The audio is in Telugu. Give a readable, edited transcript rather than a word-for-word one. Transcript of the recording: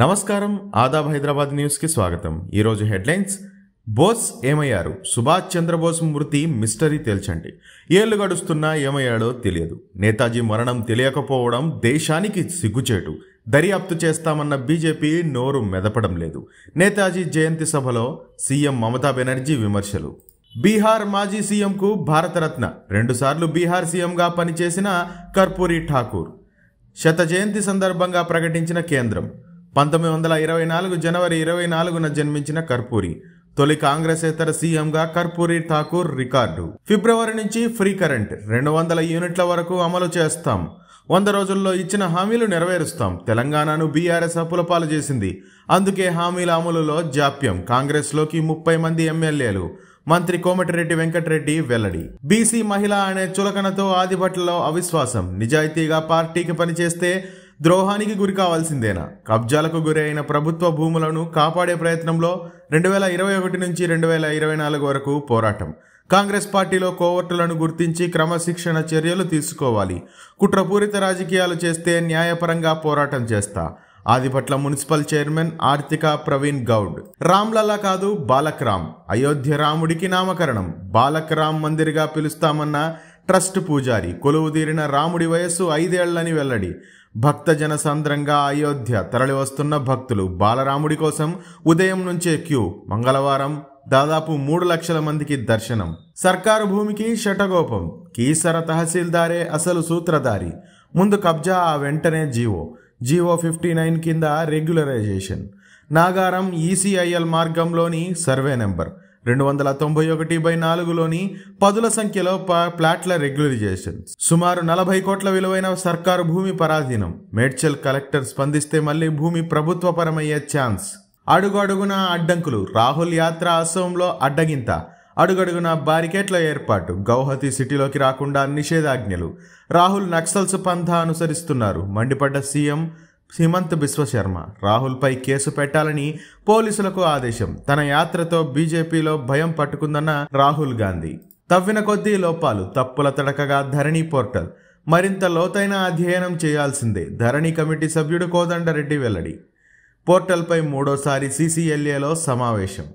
నమస్కారం, ఆదాబ్ హైదరాబాద్ న్యూస్ కి స్వాగతం. ఈ రోజు హెడ్లైన్స్. బోస్ ఏమయ్యారు? సుభాష్ చంద్రబోస్ మృతి మిస్టరీ తేల్చండి. ఏళ్లు గడుస్తున్నా ఏమయ్యాడో తెలియదు. నేతాజీ మరణం తెలియకపోవడం దేశానికి సిగ్గుచేటు. దర్యాప్తు చేస్తామన్న బీజేపీ నోరు మెదపడం లేదు. నేతాజీ జయంతి సభలో సీఎం మమతా బెనర్జీ విమర్శలు. బీహార్ మాజీ సీఎంకు భారతరత్న. 2 సార్లు బీహార్ సీఎంగా పనిచేసిన కర్పూరి ఠాకూర్. శత జయంతి సందర్భంగా ప్రకటించిన కేంద్రం. 1924 జనవరి 24న జన్మించిన కర్పూరి. తొలి కాంగ్రెసేతర సీఎంగా కర్పూరి ఠాకూర్ రికార్డు. ఫిబ్రవరి నుంచి ఫ్రీ కరెంట్ 200 యూనిట్ల వరకు అమలు చేస్తాం. 100 రోజుల్లో ఇచ్చిన హామీలు నెరవేరుస్తాం. తెలంగాణను బీఆర్ఎస్ అప్పులపాలు చేసింది. అందుకే హామీల అమలులో జాప్యం. కాంగ్రెస్లోకి 30 మంది ఎమ్మెల్యేలు. మంత్రి కోమటిరెడ్డి వెంకటరెడ్డి వెల్లడి. బీసీ మహిళ అనే చులకనతో ఆదిభట్లలో అవిశ్వాసం. నిజాయితీగా పార్టీకి పనిచేస్తే ద్రోహానికి గురి కావాల్సిందేనా? కబ్జాలకు గురి అయిన ప్రభుత్వ భూములను కాపాడే ప్రయత్నంలో 2021 నుంచి 2024 వరకు పోరాటం. కాంగ్రెస్ పార్టీలో కోవర్టులను గుర్తించి క్రమశిక్షణ చర్యలు తీసుకోవాలి. కుట్రపూరిత రాజకీయాలు చేస్తే న్యాయపరంగా పోరాటం చేస్తా. Adibatla municipal chairman Arthika Praveen Goud. రామ్లలా కాదు, బాలక్ రామ్. అయోధ్య రాముడికి నామకరణం. బాలక్ రామ్ మందిర్గా పిలుస్తామన్న ట్రస్ట్ పూజారి. కొలువుదీరిన రాముడి వయస్సు 5 ఏళ్లని వెల్లడి. భక్త జన సంద్రంగా అయోధ్య తరలి వస్తున్న భక్తులు. బాలరాముడి కోసం ఉదయం నుంచే క్యూ. మంగళవారం దాదాపు 3 లక్షల మందికి దర్శనం. సర్కారు భూమికి శటగోపం. కీసర తహసీల్దారే అసలు సూత్రధారి. ముందు కబ్జా, ఆ వెంటనే జీవో 59 కింద రెగ్యులరైజేషన్. నాగారం ఈసీఐఎల్ మార్గంలోని సర్వే నెంబర్ 291/4లోని పదుల సంఖ్యలో ప్లాట్ల రెగ్యులరైజేషన్. సుమారు 40 కోట్ల విలువైన సర్కారు భూమి పరాధీనం. మేడ్చల్ కలెక్టర్ స్పందిస్తే మళ్లీ భూమి ప్రభుత్వపరమయ్యే ఛాన్స్. అడుగడుగున అడ్డంకులు. రాహుల్ యాత్ర అసోంలో అడ్డగింత. అడుగడుగున బారికేట్ల ఏర్పాటు. గౌహతి సిటీలోకి రాకుండా నిషేధాజ్ఞలు. రాహుల్ నక్సల్స్ పంథా అనుసరిస్తున్నారు. మండిపడ్డ సీఎం హిమంత్ బిశ్వ శర్మ. రాహుల్పై కేసు పెట్టాలని పోలీసులకు ఆదేశం. తన యాత్రతో బీజేపీలో భయం పట్టుకుందన్న రాహుల్ గాంధీ. తవ్విన కొద్దీ లోపాలు. తప్పుల తడకగా ధరణి పోర్టల్. మరింత లోతైన అధ్యయనం చేయాల్సిందే. ధరణి కమిటీ సభ్యుడు కోదండరెడ్డి వెల్లడి. పోర్టల్పై 3వ సారి సీసీఎల్ఏలో సమావేశం.